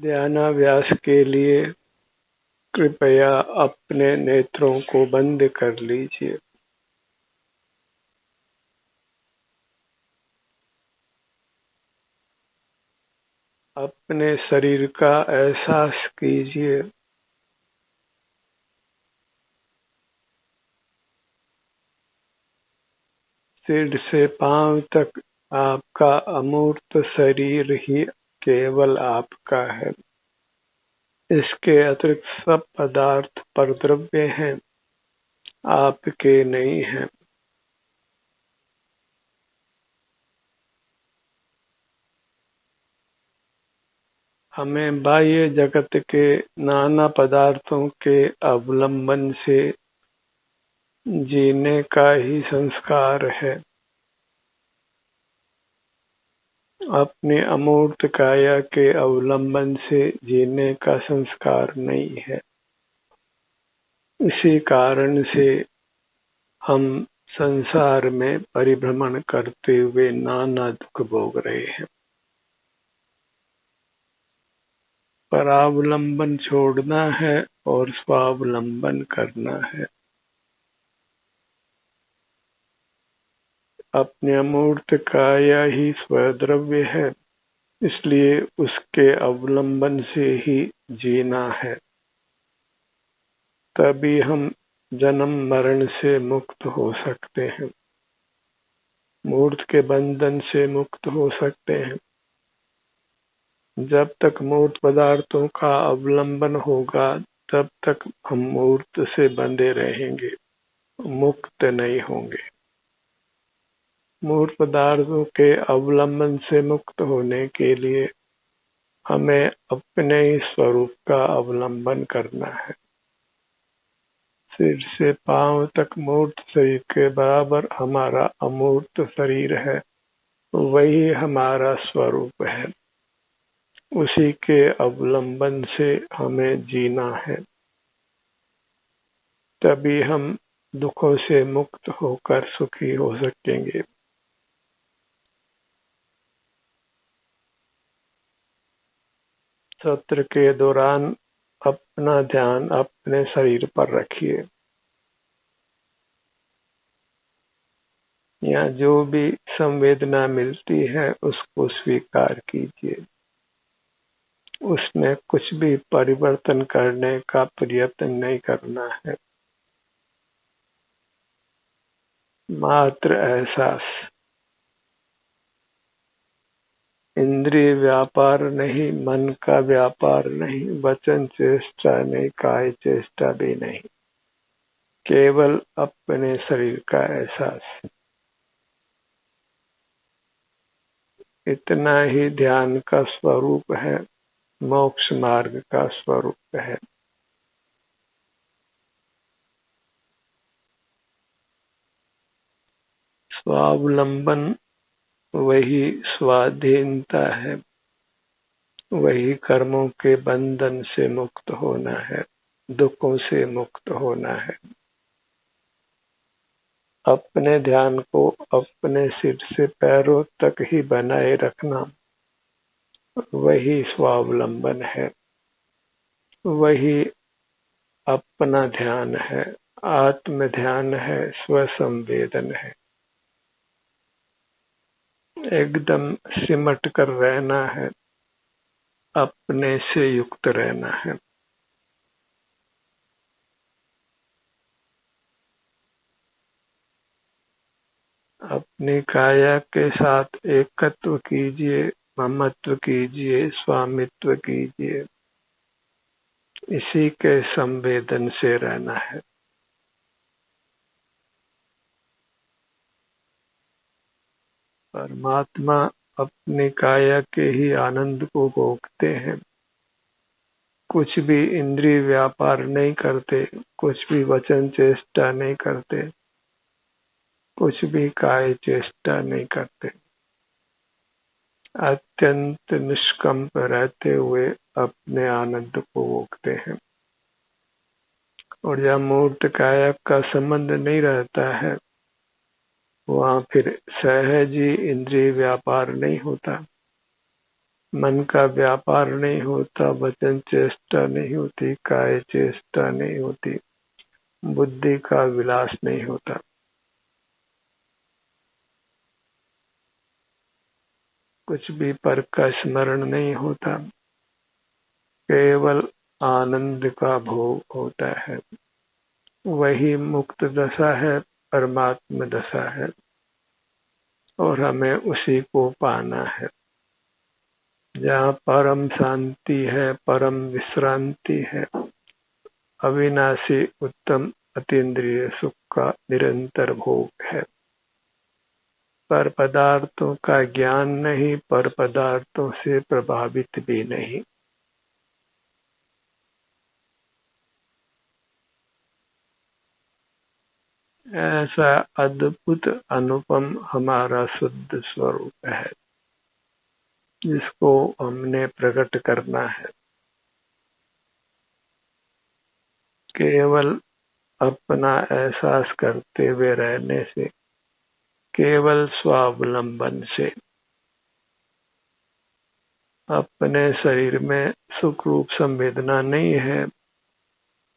ध्यानाभ्यास के लिए कृपया अपने नेत्रों को बंद कर लीजिए। अपने शरीर का एहसास कीजिए। सिर से पांव तक आपका अमूर्त शरीर ही केवल आपका है। इसके अतिरिक्त सब पदार्थ परद्रव्य हैं, आपके नहीं हैं। हमें बाह्य जगत के नाना पदार्थों के अवलंबन से जीने का ही संस्कार है। अपने अमूर्त काया के अवलंबन से जीने का संस्कार नहीं है। इसी कारण से हम संसार में परिभ्रमण करते हुए नाना दुख भोग रहे हैं। परावलंबन छोड़ना है और स्वावलंबन करना है। अपने अमूर्त काया ही स्वद्रव्य है, इसलिए उसके अवलंबन से ही जीना है। तभी हम जन्म मरण से मुक्त हो सकते हैं, मूर्त के बंधन से मुक्त हो सकते हैं। जब तक मूर्त पदार्थों का अवलंबन होगा, तब तक हम मूर्त से बंधे रहेंगे, मुक्त नहीं होंगे। मूर्त पदार्थों के अवलंबन से मुक्त होने के लिए हमें अपने ही स्वरूप का अवलंबन करना है। सिर से पांव तक मूर्त शरीर के बराबर हमारा अमूर्त शरीर है, वही हमारा स्वरूप है। उसी के अवलंबन से हमें जीना है। तभी हम दुखों से मुक्त होकर सुखी हो सकेंगे। सत्र के दौरान अपना ध्यान अपने शरीर पर रखिए। या जो भी संवेदना मिलती है उसको स्वीकार कीजिए। उसमें कुछ भी परिवर्तन करने का प्रयत्न नहीं करना है, मात्र एहसास। इंद्रिय व्यापार नहीं, मन का व्यापार नहीं, वचन चेष्टा नहीं, काय चेष्टा भी नहीं, केवल अपने शरीर का एहसास। इतना ही ध्यान का स्वरूप है, मोक्ष मार्ग का स्वरूप है। स्वावलंबन वही स्वाधीनता है, वही कर्मों के बंधन से मुक्त होना है, दुखों से मुक्त होना है। अपने ध्यान को अपने सिर से पैरों तक ही बनाए रखना, वही स्वावलंबन है, वही अपना ध्यान है, आत्म ध्यान है, स्वसंवेदन है। एकदम सिमट कर रहना है, अपने से युक्त रहना है। अपनी काया के साथ एकत्व कीजिए, ममत्व कीजिए, स्वामित्व कीजिए। इसी के संवेदन से रहना है। परमात्मा अपनी काया के ही आनंद को भोगते हैं। कुछ भी इंद्रिय व्यापार नहीं करते, कुछ भी वचन चेष्टा नहीं करते, कुछ भी काय चेष्टा नहीं करते। अत्यंत निष्कंप रहते हुए अपने आनंद को भोगते हैं। और जहाँ मूर्त काया का संबंध नहीं रहता है, वहाँ फिर सहज ही इंद्रिय व्यापार नहीं होता। मन का व्यापार नहीं होता, वचन चेष्टा नहीं होती, काय चेष्टा नहीं होती, बुद्धि का विलास नहीं होता। कुछ भी पर का स्मरण नहीं होता, केवल आनंद का भोग होता है। वही मुक्त दशा है, परमात्म दशा है, और हमें उसी को पाना है। जहाँ परम शांति है, परम विश्रांति है, अविनाशी उत्तम अतीन्द्रिय सुख का निरंतर भोग है। पर पदार्थों का ज्ञान नहीं, पर पदार्थों से प्रभावित भी नहीं। ऐसा अद्भुत अनुपम हमारा शुद्ध स्वरूप है, जिसको हमने प्रकट करना है। केवल अपना एहसास करते हुए रहने से, केवल स्वावलंबन से अपने शरीर में सुख रूप संवेदना नहीं है,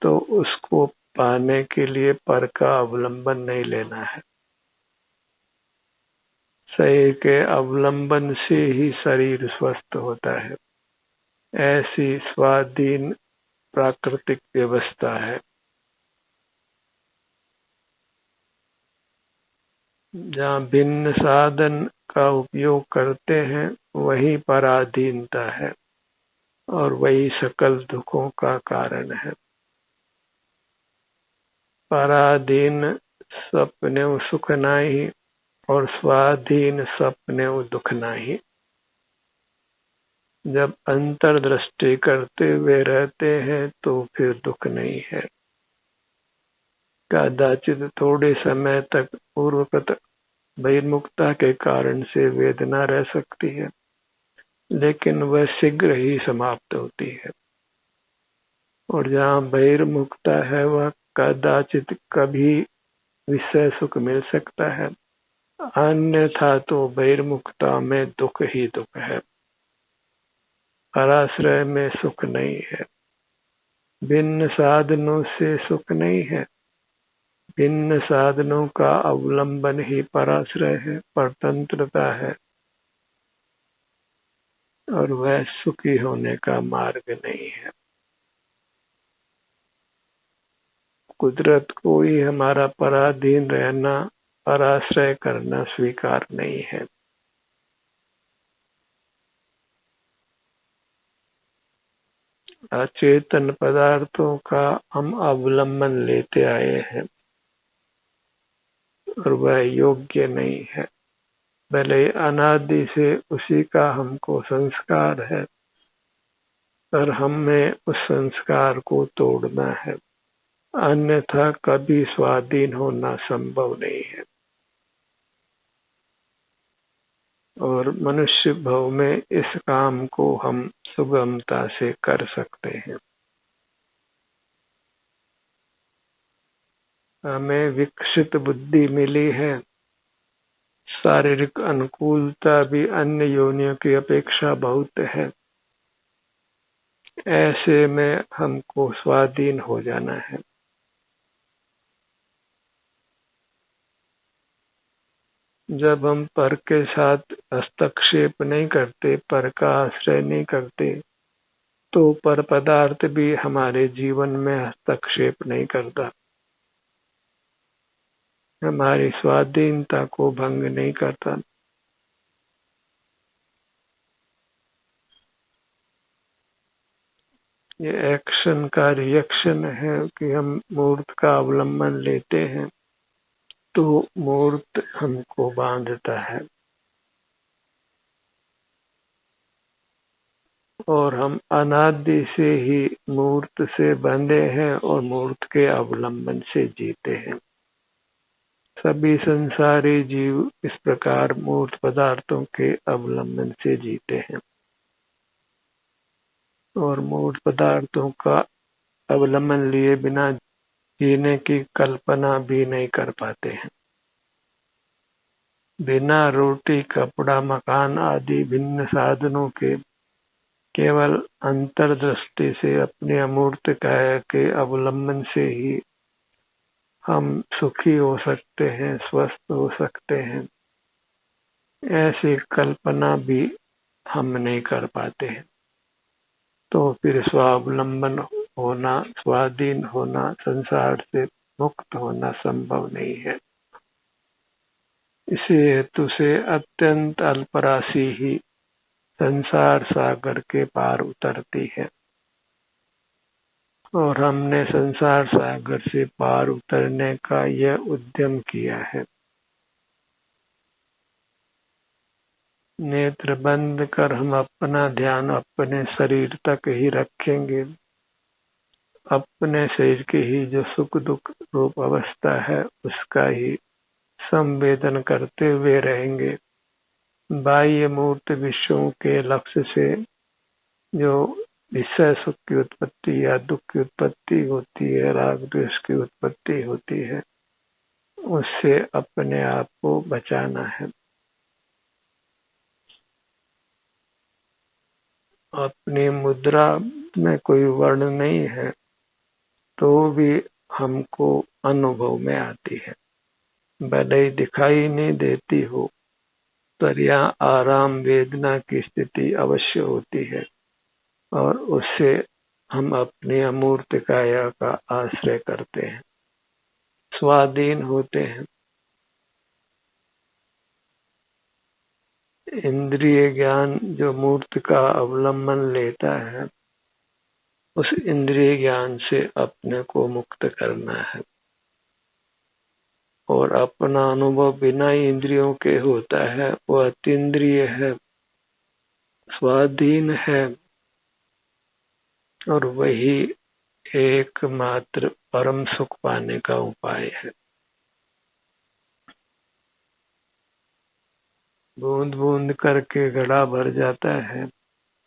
तो उसको पाने के लिए पर का अवलंबन नहीं लेना है। शरीर के अवलंबन से ही शरीर स्वस्थ होता है। ऐसी स्वाधीन प्राकृतिक व्यवस्था है। जहाँ भिन्न साधन का उपयोग करते हैं, वही पराधीनता है और वही सकल दुखों का कारण है। पराधीन सपने सुख नाही, और स्वाधीन सपने दुख नाही। जब अंतर्दृष्टि करते हुए रहते हैं तो फिर दुख नहीं है। कदाचित थोड़े समय तक पूर्वगत बहिर्मुखता के कारण से वेदना रह सकती है, लेकिन वह शीघ्र ही समाप्त होती है। और जहाँ बहिर्मुखता है, वह कदाचित कभी विषय सुख मिल सकता है, अन्यथा तो बहिर्मुखता में दुख ही दुख है। पराश्रय में सुख नहीं है। भिन्न साधनों से सुख नहीं है। भिन्न साधनों का अवलंबन ही पराश्रय है, परतंत्रता है, और वह सुखी होने का मार्ग नहीं है। कुदरत को ही हमारा पराधीन रहना, पराश्रय करना स्वीकार नहीं है। अचेतन पदार्थों का हम अवलंबन लेते आए हैं, और वह योग्य नहीं है। भले अनादि से उसी का हमको संस्कार है, पर हमें उस संस्कार को तोड़ना है, अन्यथा कभी स्वाधीन होना संभव नहीं है। और मनुष्य भव में इस काम को हम सुगमता से कर सकते हैं। हमें विकसित बुद्धि मिली है। शारीरिक अनुकूलता भी अन्य योनियों की अपेक्षा बहुत है। ऐसे में हमको स्वाधीन हो जाना है। जब हम पर के साथ हस्तक्षेप नहीं करते, पर का आश्रय नहीं करते, तो पर पदार्थ भी हमारे जीवन में हस्तक्षेप नहीं करता, हमारी स्वाधीनता को भंग नहीं करता। ये एक्शन का रिएक्शन है कि हम मूर्त का अवलंबन लेते हैं, तो मूर्त हमको बांधता है, और हम अनादि से ही मूर्त से बंधे हैं और मूर्त के अवलंबन से जीते हैं। सभी संसारी जीव इस प्रकार मूर्त पदार्थों के अवलंबन से जीते हैं, और मूर्त पदार्थों का अवलंबन लिए बिना जीने की कल्पना भी नहीं कर पाते हैं। बिना रोटी, कपड़ा, मकान आदि भिन्न साधनों के केवल अंतर्दृष्टि से अपने अमूर्त काया के अवलंबन से ही हम सुखी हो सकते हैं, स्वस्थ हो सकते हैं। ऐसी कल्पना भी हम नहीं कर पाते हैं। तो फिर स्वावलंबन होना, स्वाधीन होना, संसार से मुक्त होना संभव नहीं है। इसी हेतु से अत्यंत अल्प राशि ही संसार सागर के पार उतरती है, और हमने संसार सागर से पार उतरने का यह उद्यम किया है। नेत्र बंद कर हम अपना ध्यान अपने शरीर तक ही रखेंगे। अपने शरीर की ही जो सुख दुख रूप अवस्था है उसका ही संवेदन करते हुए रहेंगे। बाह्य मूर्त विषयों के लक्ष्य से जो विषय सुख की उत्पत्ति या दुख की उत्पत्ति होती है, राग द्वेष की उत्पत्ति होती है, उससे अपने आप को बचाना है। अपनी मुद्रा में कोई वर्ण नहीं है तो भी हमको अनुभव में आती है। भले ही दिखाई नहीं देती हो, पर यहाँ आराम वेदना की स्थिति अवश्य होती है, और उससे हम अपनी अमूर्त काया का आश्रय करते हैं, स्वाधीन होते हैं। इंद्रिय ज्ञान जो मूर्त का अवलंबन लेता है, उस इंद्रिय ज्ञान से अपने को मुक्त करना है। और अपना अनुभव बिना इंद्रियों के होता है, वह अतीन्द्रिय है, स्वाधीन है, और वही एकमात्र परम सुख पाने का उपाय है। बूंद बूंद करके घड़ा भर जाता है,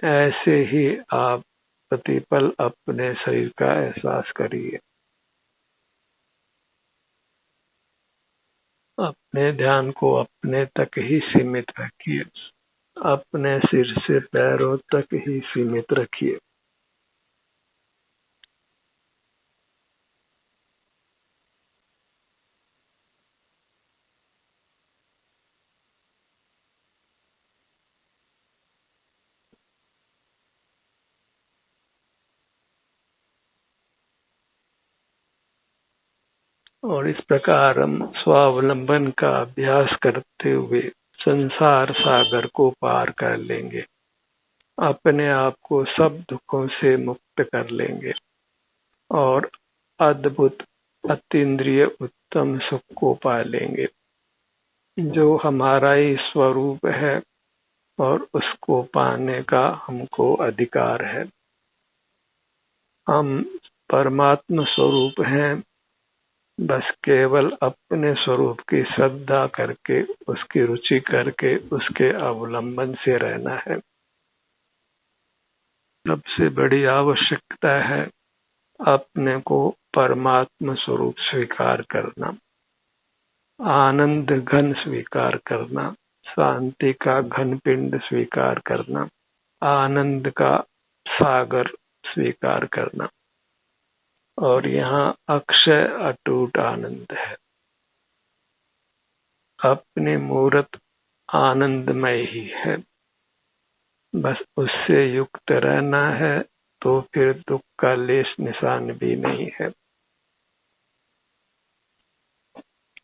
ऐसे ही आप प्रतिपल अपने शरीर का एहसास करिए। अपने ध्यान को अपने तक ही सीमित रखिए, अपने सिर से पैरों तक ही सीमित रखिए। और इस प्रकार हम स्वावलंबन का अभ्यास करते हुए संसार सागर को पार कर लेंगे, अपने आप को सब दुखों से मुक्त कर लेंगे, और अद्भुत अतीन्द्रिय उत्तम सुख को पा लेंगे, जो हमारा ही स्वरूप है, और उसको पाने का हमको अधिकार है। हम परमात्म स्वरूप हैं, बस केवल अपने स्वरूप की श्रद्धा करके, उसकी रुचि करके, उसके अवलंबन से रहना है। सबसे बड़ी आवश्यकता है अपने को परमात्म स्वरूप स्वीकार करना, आनंद घन स्वीकार करना, शांति का घन पिंड स्वीकार करना, आनंद का सागर स्वीकार करना। और यहाँ अक्षय अटूट आनंद है। अपनी मूर्त आनंदमय ही है, बस उससे युक्त रहना है, तो फिर दुख का लेश निशान भी नहीं है।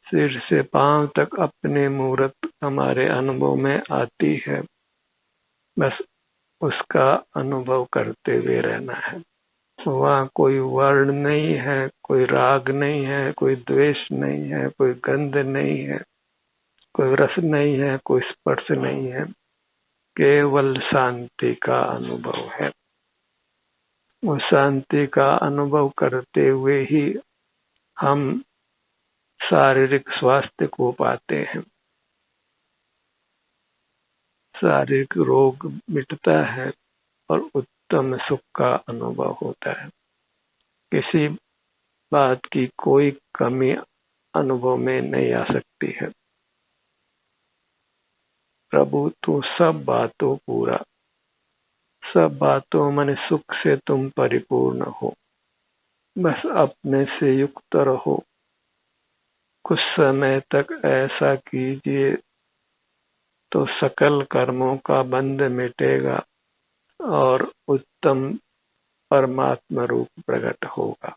सिर से पांव तक अपनी मूर्त हमारे अनुभव में आती है, बस उसका अनुभव करते हुए रहना है। वहाँ कोई वर्ण नहीं है, कोई राग नहीं है, कोई द्वेष नहीं है, कोई गंध नहीं है, कोई रस नहीं है, कोई स्पर्श नहीं है, केवल शांति का अनुभव है। उस शांति का अनुभव करते हुए ही हम शारीरिक स्वास्थ्य को पाते हैं, शारीरिक रोग मिटता है, और उत्तम सुख का अनुभव होता है। किसी बात की कोई कमी अनुभव में नहीं आ सकती है। प्रभु तू सब बातों पूरा, सब बातों में सुख से तुम परिपूर्ण हो, बस अपने से युक्त रहो। कुछ समय तक ऐसा कीजिए तो सकल कर्मों का बंध मिटेगा और उत्तम परमात्मा रूप प्रकट होगा।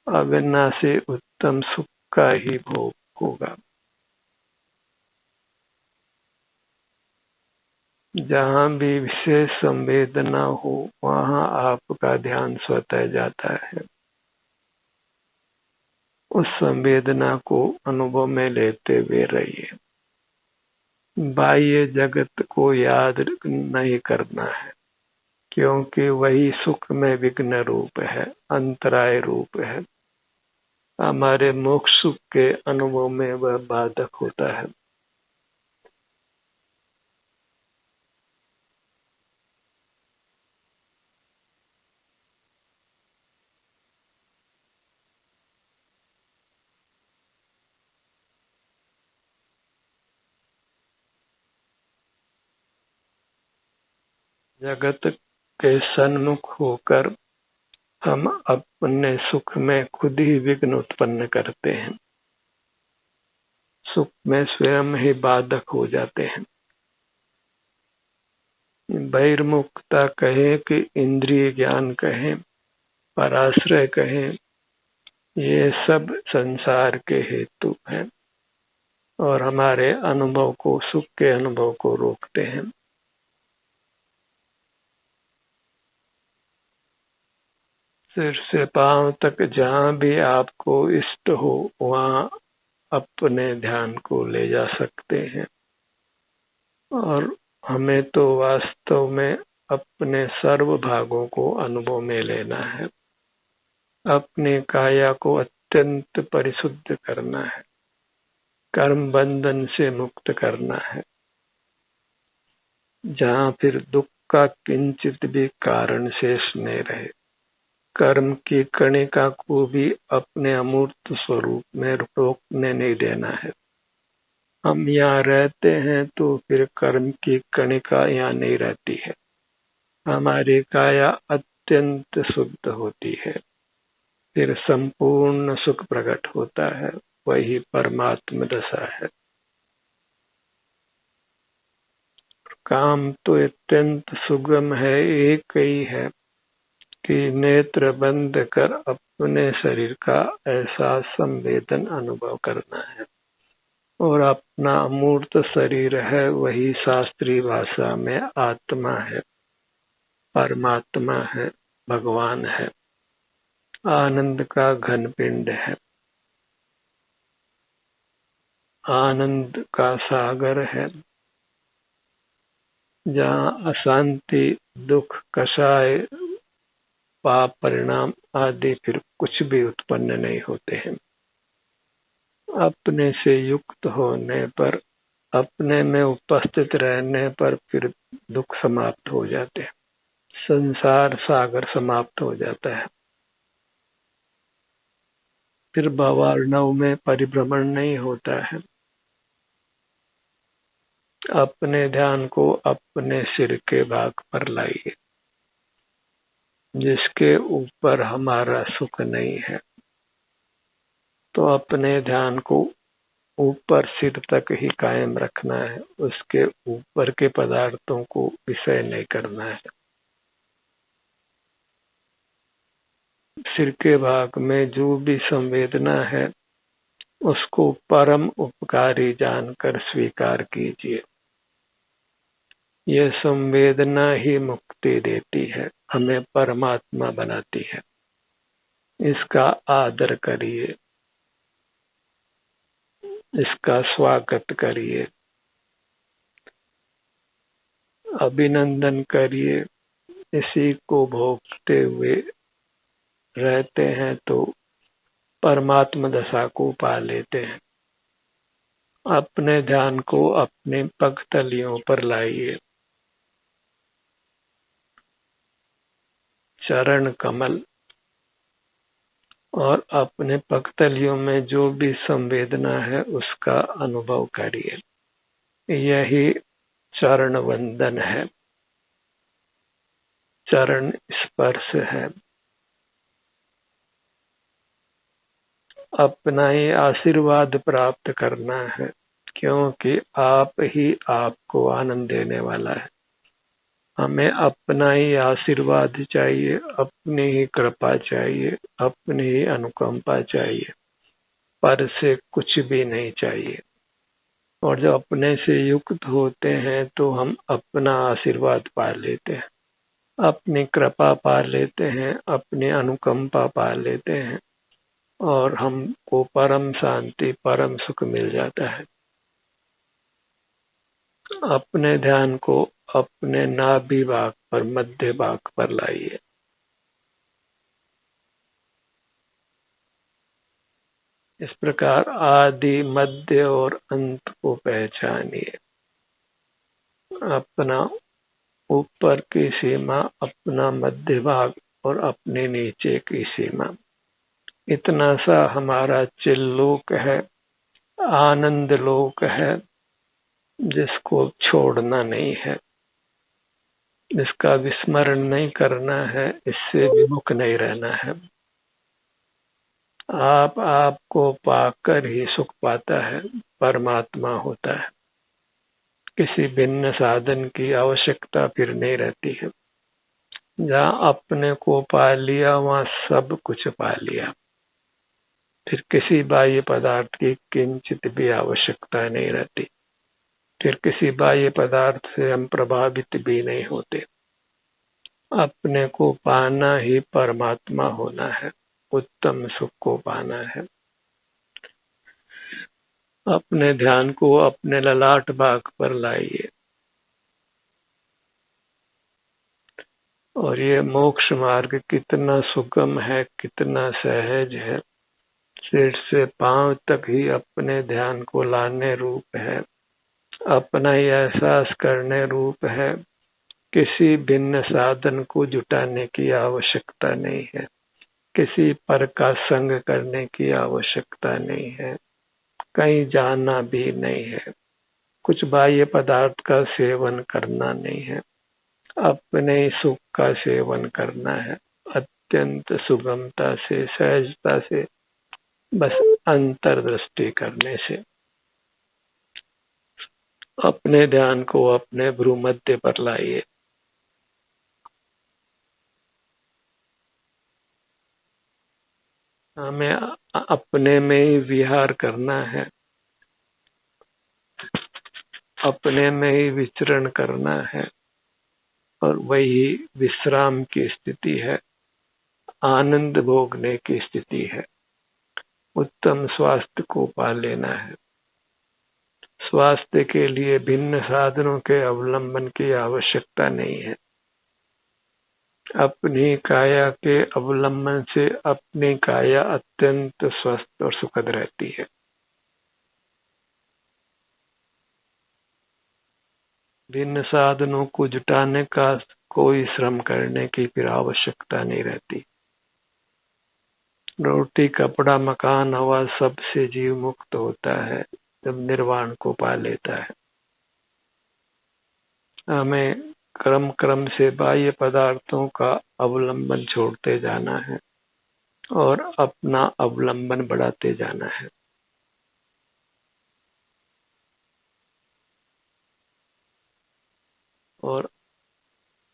अविनाशी उत्तम सुख का ही भोग होगा। जहाँ भी विशेष संवेदना हो वहाँ आपका ध्यान स्वतः जाता है। उस संवेदना को अनुभव में लेते हुए रहिए। बाह्य जगत को याद नहीं करना है, क्योंकि वही सुख में विघ्न रूप है, अंतराय रूप है। हमारे मोक्ष सुख के अनुभव में वह बाधक होता है। जगत के सन्मुख होकर हम अपने सुख में खुद ही विघ्न उत्पन्न करते हैं। सुख में स्वयं ही बाधक हो जाते हैं। बहिर्मुखता कहें कि इंद्रिय ज्ञान कहें, पराश्रय कहें, ये सब संसार के हेतु हैं और हमारे अनुभव को, सुख के अनुभव को रोकते हैं। सिर से पांव तक जहाँ भी आपको इष्ट हो वहाँ अपने ध्यान को ले जा सकते हैं। और हमें तो वास्तव में अपने सर्व भागों को अनुभव में लेना है। अपने काया को अत्यंत परिशुद्ध करना है, कर्म बंधन से मुक्त करना है, जहाँ फिर दुख का किंचित भी कारण शेष नहीं रहे। कर्म की कणिका को भी अपने अमूर्त स्वरूप में रोकने नहीं देना है। हम यहाँ रहते हैं तो फिर कर्म की कणिका यहाँ नहीं रहती है। हमारी काया अत्यंत शुद्ध होती है, फिर संपूर्ण सुख प्रकट होता है। वही परमात्म दशा है। काम तो अत्यंत सुगम है, एक ही है कि नेत्र बंद कर अपने शरीर का ऐसा संवेदन अनुभव करना है। और अपना अमूर्त शरीर है वही शास्त्रीय भाषा में आत्मा है, परमात्मा है, भगवान है, आनंद का घन पिंड है, आनंद का सागर है, जहाँ अशांति, दुख, कषाय, पाप परिणाम आदि फिर कुछ भी उत्पन्न नहीं होते हैं। अपने से युक्त होने पर, अपने में उपस्थित रहने पर फिर दुख समाप्त हो जाते हैं, संसार सागर समाप्त हो जाता है। फिर भवार्णव में परिभ्रमण नहीं होता है। अपने ध्यान को अपने सिर के भाग पर लाइए, जिसके ऊपर हमारा सुख नहीं है। तो अपने ध्यान को ऊपर सिर तक ही कायम रखना है, उसके ऊपर के पदार्थों को विषय नहीं करना है। सिर के भाग में जो भी संवेदना है उसको परम उपकारी जानकर स्वीकार कीजिए। यह संवेदना ही मुक्ति देती है, हमें परमात्मा बनाती है। इसका आदर करिए, इसका स्वागत करिए, अभिनंदन करिए। इसी को भोगते हुए रहते हैं तो परमात्मा दशा को पा लेते हैं। अपने ध्यान को अपने पगतलियों पर लाइए। चरण कमल और अपने पगतलियों में जो भी संवेदना है उसका अनुभव करिए। यही चरण वंदन है। चरण स्पर्श है। अपना ही आशीर्वाद प्राप्त करना है, क्योंकि आप ही आपको आनंद देने वाला है। हमें अपना ही आशीर्वाद चाहिए, अपनी ही कृपा चाहिए, अपनी ही अनुकंपा चाहिए, पर से कुछ भी नहीं चाहिए। और जब अपने से युक्त होते हैं तो हम अपना आशीर्वाद पा लेते हैं, अपनी कृपा पा लेते हैं, अपनी अनुकंपा पा लेते हैं, और हमको परम शांति, परम सुख मिल जाता है। अपने ध्यान को अपने नाभि भाग पर, मध्य भाग पर लाइए। इस प्रकार आदि, मध्य और अंत को पहचानिए। अपना ऊपर की सीमा, अपना मध्य भाग और अपने नीचे की सीमा, इतना सा हमारा चिल्लोक है, आनंद लोक है, जिसको छोड़ना नहीं है, जिसका विस्मरण नहीं करना है, इससे विमुख नहीं रहना है। आपको पाकर ही सुख पाता है, परमात्मा होता है। किसी भिन्न साधन की आवश्यकता फिर नहीं रहती है। जहाँ अपने को पा लिया वहाँ सब कुछ पा लिया, फिर किसी बाह्य पदार्थ की किंचित भी आवश्यकता नहीं रहती। फिर किसी बाह्य पदार्थ से हम प्रभावित भी नहीं होते। अपने को पाना ही परमात्मा होना है, उत्तम सुख को पाना है। अपने ध्यान को अपने ललाट भाग पर लाइए, और ये मोक्ष मार्ग कितना सुगम है, कितना सहज है। सिर से पांव तक ही अपने ध्यान को लाने रूप है, अपना ही एहसास करने रूप है। किसी भिन्न साधन को जुटाने की आवश्यकता नहीं है, किसी पर का संग करने की आवश्यकता नहीं है, कहीं जाना भी नहीं है, कुछ बाह्य पदार्थ का सेवन करना नहीं है, अपने सुख का सेवन करना है। अत्यंत सुगमता से, सहजता से, बस अंतर्दृष्टि करने से। अपने ध्यान को अपने भ्रूमध्य पर लाइए। हमें अपने में ही विहार करना है, अपने में ही विचरण करना है, और वही विश्राम की स्थिति है, आनंद भोगने की स्थिति है। उत्तम स्वास्थ्य को पा लेना है। स्वास्थ्य के लिए भिन्न साधनों के अवलंबन की आवश्यकता नहीं है। अपनी काया के अवलंबन से अपनी काया अत्यंत स्वस्थ और सुखद रहती है। भिन्न साधनों को जुटाने का कोई श्रम करने की फिर आवश्यकता नहीं रहती। रोटी, कपड़ा, मकान, हवा, सबसे जीव मुक्त होता है जब निर्वाण को पा लेता है। हमें क्रम क्रम से बाह्य पदार्थों का अवलंबन छोड़ते जाना है और अपना अवलंबन बढ़ाते जाना है। और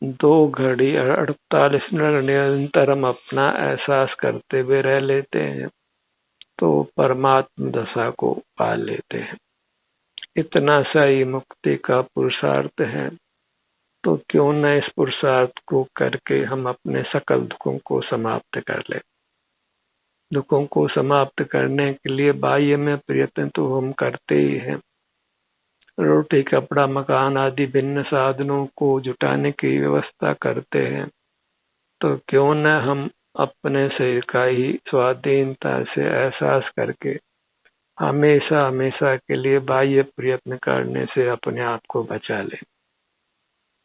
2 घड़ी 48 मिनट निरंतर हम अपना एहसास करते हुए रह लेते हैं तो परमात्म दशा को पा लेते हैं। इतना सा ही मुक्ति का पुरुषार्थ है, तो क्यों न इस पुरुषार्थ को करके हम अपने सकल दुखों को समाप्त कर ले। दुखों को समाप्त करने के लिए बाह्य में प्रयत्न तो हम करते ही हैं। रोटी, कपड़ा, मकान आदि भिन्न साधनों को जुटाने की व्यवस्था करते हैं, तो क्यों न हम अपने शरीर का ही स्वाधीनता से एहसास करके हमेशा हमेशा के लिए बाह्य प्रयत्न करने से अपने आप को बचा लें।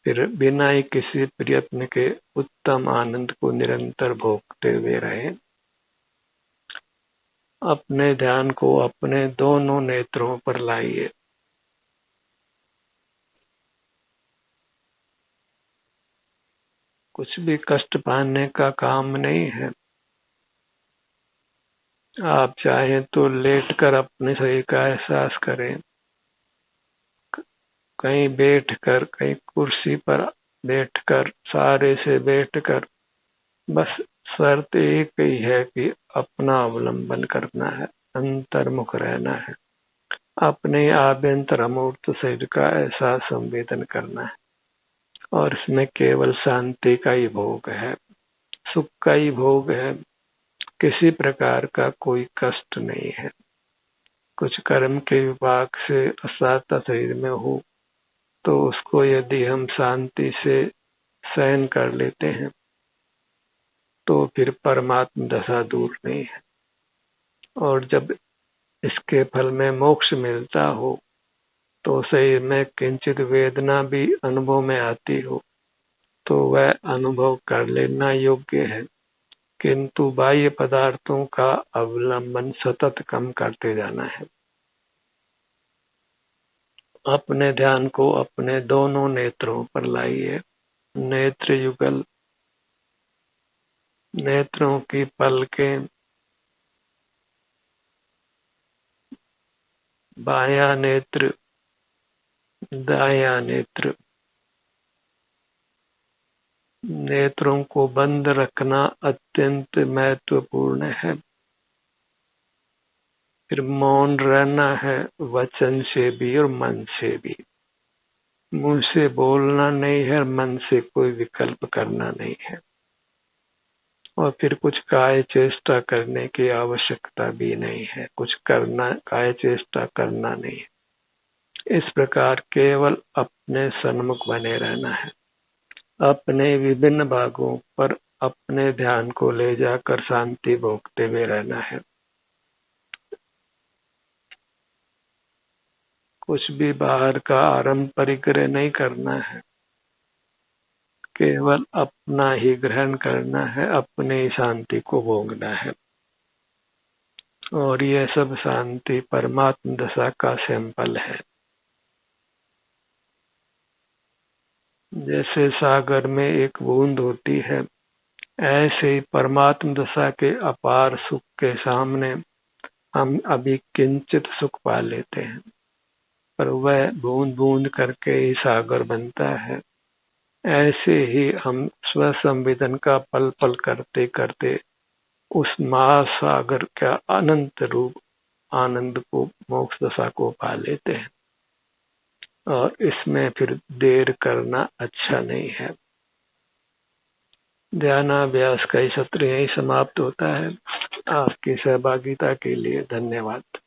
फिर बिना ही किसी प्रयत्न के उत्तम आनंद को निरंतर भोगते हुए रहें। अपने ध्यान को अपने दोनों नेत्रों पर लाइए। कुछ भी कष्ट पाने का काम नहीं है। आप चाहें तो लेटकर अपने शरीर का एहसास करें, कहीं बैठकर, कहीं कुर्सी पर बैठकर, सहारे से बैठकर। बस शर्त एक ही है कि अपना अवलंबन करना है, अंतर्मुख रहना है, अपने आभ्यंतर अमूर्त शरीर का एहसास संवेदन करना है। और इसमें केवल शांति का ही भोग है, सुख का ही भोग है, किसी प्रकार का कोई कष्ट नहीं है। कुछ कर्म के विपाक से असाता शरीर में हो तो उसको यदि हम शांति से सहन कर लेते हैं तो फिर परमात्म दशा दूर नहीं है। और जब इसके फल में मोक्ष मिलता हो तो शरीर में किंचित वेदना भी अनुभव में आती हो तो वह अनुभव कर लेना योग्य है, किंतु बाह्य पदार्थों का अवलंबन सतत कम करते जाना है। अपने ध्यान को अपने दोनों नेत्रों पर लाइए। नेत्र युगल, नेत्रों की पलकें, बायां नेत्र, दायां नेत्र। नेत्रों को बंद रखना अत्यंत महत्वपूर्ण है। फिर मौन रहना है, वचन से भी और मन से भी। मुंह से बोलना नहीं है, मन से कोई विकल्प करना नहीं है। और फिर कुछ काय चेष्टा करने की आवश्यकता भी नहीं है, कुछ करना, काय चेष्टा करना नहीं है। इस प्रकार केवल अपने सन्मुख बने रहना है। अपने विभिन्न भागों पर अपने ध्यान को ले जाकर शांति भोगते हुए रहना है। कुछ भी बाहर का आरंभ परिग्रह नहीं करना है, केवल अपना ही ग्रहण करना है, अपने ही शांति को भोगना है। और यह सब शांति परमात्म दशा का सैंपल है। जैसे सागर में एक बूंद होती है, ऐसे ही परमात्म दशा के अपार सुख के सामने हम अभी किंचित सुख पा लेते हैं, पर वह बूंद बूंद करके ही सागर बनता है। ऐसे ही हम स्वसंवेदन का पल पल करते करते उस महासागर का अनंत रूप आनंद को, मोक्ष दशा को पा लेते हैं। और इसमें फिर देर करना अच्छा नहीं है। ध्यानाभ्यास का सत्र यही समाप्त होता है। आपकी सहभागिता के लिए धन्यवाद।